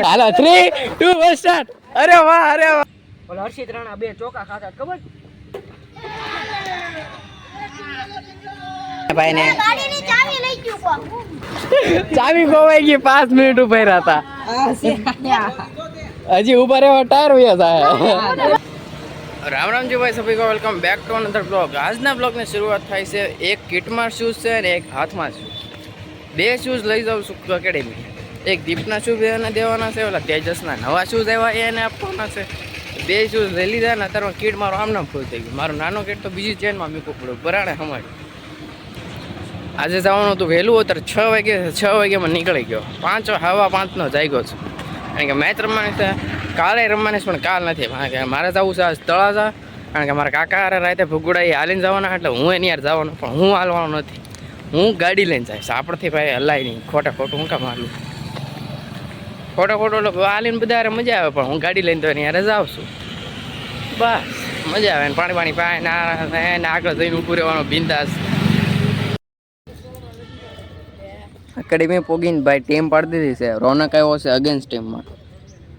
હાલો 3 2 1 start. અરે વાહ અરે વાહ. ઓલા હર્ષિત રાણા બે ચોકા ખાતા ખબર ભાઈ ને ગાડીની ચાવી લઈ ગયો કો. ચાવી ખોવાઈ ગઈ 5 મિનિટ ઉભા હતા. હજી ઉભા રહેવા ટાયર વયા થાય. રામ રામજી ભાઈ સભી કો welcome back to another blog. આજના બ્લોગની શરૂઆત થાય છે એક કિટમાં શૂઝ છે અને એક હાથમાં શૂઝ. બે શૂઝ લઈ જાઉં છું એકેડેમી. એક દીપના શૂઝ એને દેવાના છે, ઓલા તેજસના નવા શૂઝ આવ્યા એને આપવાના છે. બે શૂઝ લઈ લીધા ને અત્યારે કીટ મારો આમનામ ફૂલ થઈ ગયું. મારો નાનો કીટ તો બીજી ચેનમાં મૂકવું પડ્યું બરાણે સમાય. આજે જવાનું હતું વહેલું, અત્યારે 6 વાગ્યામાં નીકળી ગયો. 5:05નો જાગ્યો છું. કારણ કે મેચ રમવાની છે, કાલે રમવાની છે પણ કાલ નથી. કારણ કે મારે જવું છે આજ તળાજા. કારણ કે મારા કાકા હારે રાતે ભૂગુડા હાલીને જવાના, એટલે હું એની યાર જવાનું પણ હું હાલવાનો નથી. હું ગાડી લઈને જઈશ. આપણથી ભાઈ હલાય નહીં, ખોટું હું કામ હાલું. ખોટો લોકો હાલીને બધા હારે મજા આવે પણ હું ગાડી લઈને તો એની યારે જાઉં છું. બસ મજા આવે ને પાણી પાય ને આગળ જઈને ઊભું રહેવાનો બિંદાસ. એકેડેમી પોગીને ભાઈ ટીમ પાડી દીધી છે. રોનક આવ્યો છે અગેન્સ્ટ ટીમમાં.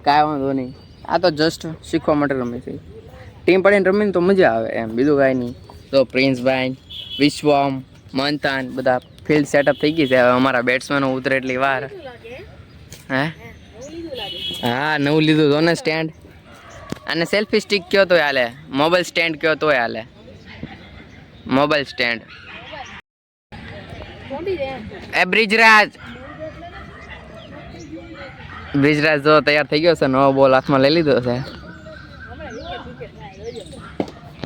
કાંઈ વાંધો નહીં, આ તો જસ્ટ શીખવા માટે રમે છે. ટીમ પાડીને રમીને તો મજા આવે એમ, બીજું કાંઈ નહીં. તો પ્રિન્સભાઈ, વિશ્વમ, મંથન બધા ફિલ્ડ સેટઅપ થઈ ગઈ છે. હવે અમારા બેટ્સમેનો ઉતરે એટલી વાર. હે હા નવું લીધું તો ને સ્ટેન્ડ. અને સેલ્ફી સ્ટિક કયો તોય હાલે, મોબાઈલ સ્ટેન્ડ કયો તોય હાલે. Mobile stand. એ બ્રિજરાજ જો તૈયાર થઈ ગયો છે. નવો બોલ હાથમાં લઈ લીધો છે.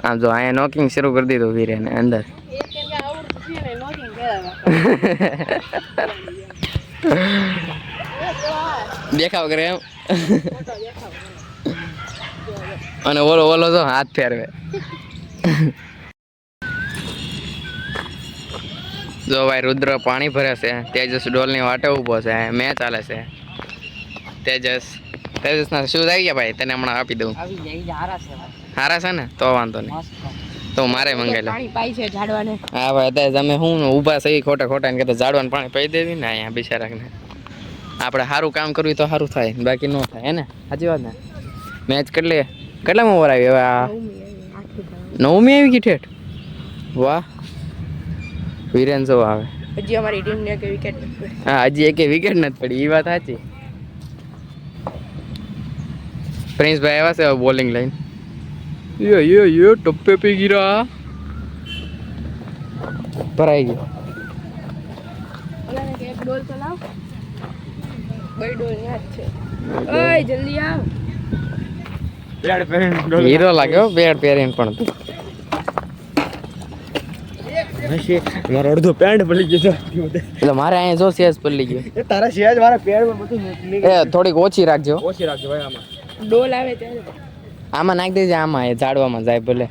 આમ જો અહીંયા નોકિંગ શરૂ કરી દીધું વીરેને અંદર. દેખાવ કરે એમ. અને ઓલો જો હાથ ફેરવે. જો ભાઈ રુદ્ર પાણી ભરે છે. તેજસ ડોલની વાટે ઊભો છે. મેચ ચાલે છે. તેજસના શૂઝ આવી ગયા ભાઈ, તને હમણાં આપી દઉં. હારા છે ને તો વાંધો નહીં. તો મારે મંગાવી લો. હા ભાઈ અત્યારે તમે હું ઊભા સહી ખોટા ને કહેતા ઝાડવાનું પાણી પી દેવી ને અહીંયા બિચારાને. આપણે સારું કામ કરવું તો સારું થાય, બાકી ન થાય હે ને. સાચી વાત ને. મેચ કેટલામાં ઓવર આવી હવે? આ 9મી આવી ગઈ ઠેઠ. વાહ વિરેન જો આવે. હજી અમારી ટીમને એક વિકેટ નથી પડી. હા હજી એક વિકેટ નથી પડી, એ વાત સાચી. પ્રિન્સભાઈ આવ્યા છે બોલિંગ લાઈન. યો ટપ્પે પી ગીરા. ભરાઈ ગયો. એક ડોલ તો લાવ. બઈ ડોલ યાદ છે. ઓય જલ્દી આવ. હીરો લાગ્યો બેડ પહેરીને પણ. મારો અડધો પેન્ટ પડી ગયો એટલે મારે અહીંયા જો સેજ પડી ગયો. તારા સિવાજ મારા પેન્ટ બધું થોડીક ઓછી રાખજો ભાઈ. આમાં ડોલ આવે ત્યારે આમાં નાખી દેજે. આમાં એ ઝાડવામાં જાય ભલે.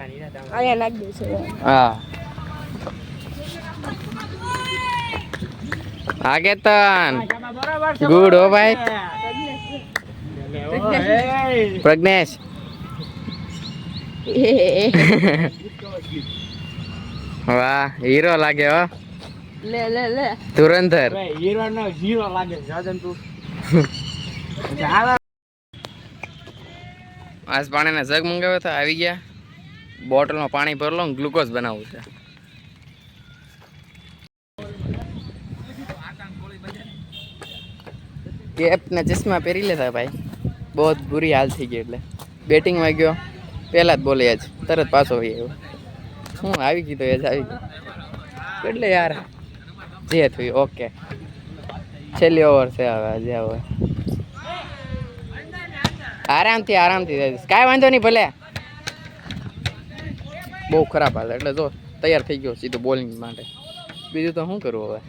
અહીંયા નાખ દેશે. હા આગેતન ગુડ હો ભાઈ. પ્રજ્ઞેશ વાહ હીરો લાગે હો. લે ધુરંધર. હીરો હીરો લાગે જાજન તું. આજ પાણીના જગ મંગાવ્યો તો આવી ગયા. બોટલમાં પાણી ભરલો, ગ્લુકોઝ બનાવવું છે. કેપ ને ચશ્મા પહેરી લેતા ભાઈ. બહુ બુરી હાલ થઈ ગઈ. એટલે બેટિંગમાં ગયો પહેલા જ બોલે જ તરત પાછો હોય એવું. હું આવી ગઈ તો એ જ આવી ગઈ. એટલે યાર જે થયું ઓકે. છેલ્લી ઓવર છે હવે. જે હવે આરામથી કાંઈ વાંધો નહીં ભલે. બહુ ખરાબ હાલ એટલે જો તૈયાર થઈ ગયો સીધું બોલિંગ માટે. બીજું તો શું કરવું હવે.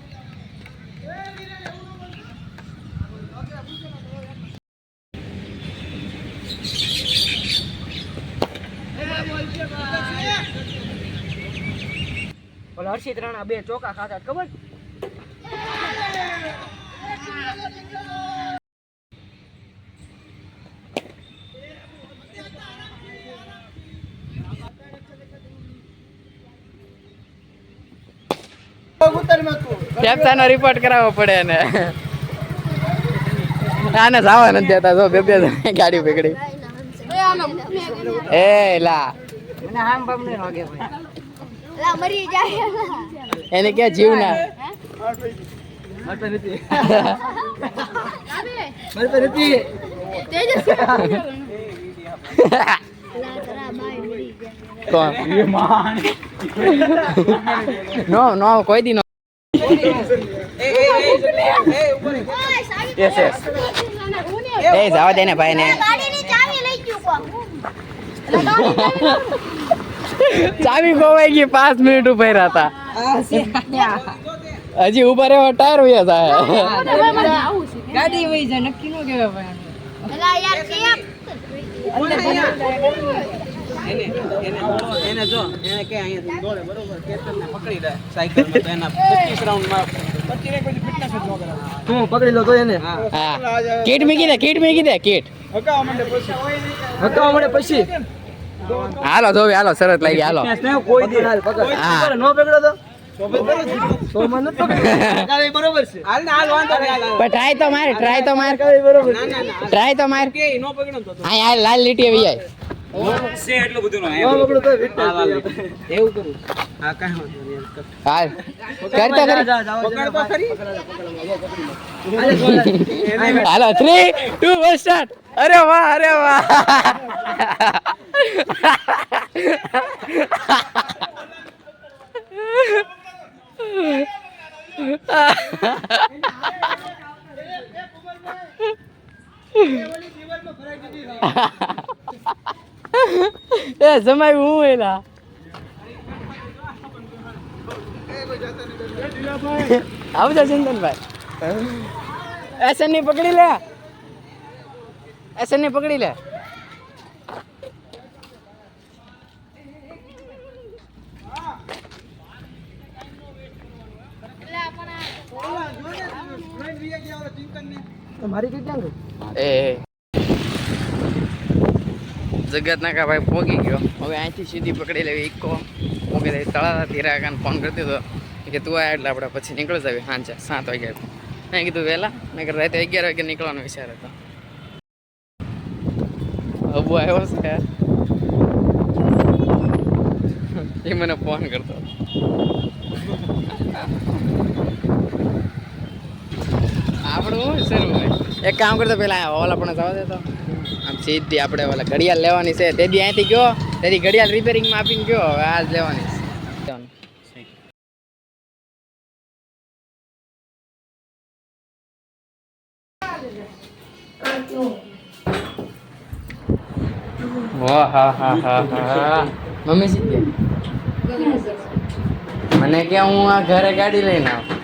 ઓલા હર્ષિત રાણા બે ચોકા ખાતા ખબર કેપ્ટનનો રિપોર્ટ કરાવવો પડે ને. આને જવા નથી દેતા જો બે ગાડી પકડી એ લા મરી જાય એને ક્યાં જીવ ના કોણ નો નો કોઈ દી નો યસ યસ એ જવા દે ને ભાઈ ને ગાડીની ચાવી લઈ ગયો ચાવી ખોવાઈ ગઈ 5 મિનિટ ઉભા હતા હજી ઉભા રહેવા ટાયર વયા જાય ગાડી વઈ જાય નક્કી નો કેવા ભાઈ એલા યાર કેમ એને જો એને કે અહીંયા દોડે બરોબર કેતનને પકડી લે સાયકલમાં તો એના 25 રાઉન્ડમાં 25 પછી ફિટનેસ જ ન કરે તું પકડી લો તો એને હા કીટ મૂકી દે કીટ હકાવા મળે પછી હાલો જોવે હાલો શરત લાગી હાલો કોઈ દી હાલ પકડ હા. નો પકડો તો સોમન ન પકડે બરોબર છે હાલ ને હાલ વાંધો નહીં હાલ પણ ટ્રાય તો માર બરોબર ના ના ના ટ્રાય તો માર કે નો પકડ્યો તો હા યાર લાલ લીટી આવી જાય નો પકડો તો ફિટનેસ એવું કરું હા કાઈ વાંધો નહીં હાલ કરતા કરી પકડ તો ખરી હાલો 3 2 1 સ્ટાર્ટ અરે વાહ એ જમાઈ હું એલા આવજો ચિંતનભાઈ એસન ની પકડી લે મારી કઈ ક્યાં ગઈ એ જગત નાકા ભાઈ પોગી ગયો હવે અહીંથી સીધી પકડી લેવી ઇકો પોગી દે તળાતા ધીરાકાને ફોન કરતી હતો કે તું આ એટલે આપણે પછી નીકળી જાવી સાંજે 7 વાગ્યા મેં કીધું વહેલા મેં કે રાતે 11 વાગે નીકળવાનો વિચાર હતો અબુ આવ્યો છે એ મને ફોન કરતો આપણું શું શરૂ હોય એક કામ કરતો પેલા ઓલા પણ જવા દેતો આમ સીધી આપણે ઓલા ઘડિયાળ લેવાની છે તેથી અહીંથી ગયો તેથી ઘડિયાળ રિપેરિંગમાં આપીને ગયો હવે આજ લેવાની છે મમ્મી શીખે મને કે હું આ ઘરે ગાડી લઈને આવું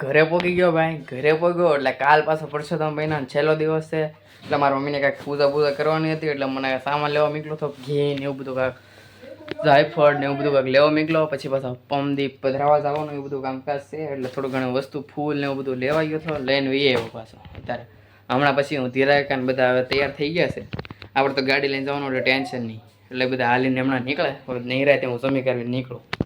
ઘરે પોગી ગયો ભાઈ ઘરે પોગ્યો એટલે કાલ પાછો પરસોત્તમ મહિનાનો છેલ્લો દિવસ છે એટલે મારા મમ્મીને કાંઈક પૂજા કરવાની હતી એટલે મને સામાન લેવા નીકળ્યો હતો ઘી ને એવું બધું કાંઈક જાયફળ ને એવું બધું કાંઈક લેવા નીકળ્યો પછી પાછા પમદીપ પધરાવા જવાનું એવું બધું કામકાજ છે એટલે થોડું ઘણું વસ્તુ ફૂલ ને એવું બધું લેવા ગયો હતો લઈને વીએ એવો પાછો અત્યારે હમણાં પછી હું ધીરાકાન બધા હવે તૈયાર થઈ ગયા છે આપણે તો ગાડી લઈને જવાનું એટલે ટેન્શન નહીં એટલે બધા હાલીને હમણાં નીકળે નહીં રાતે હું જમી કરવી નીકળું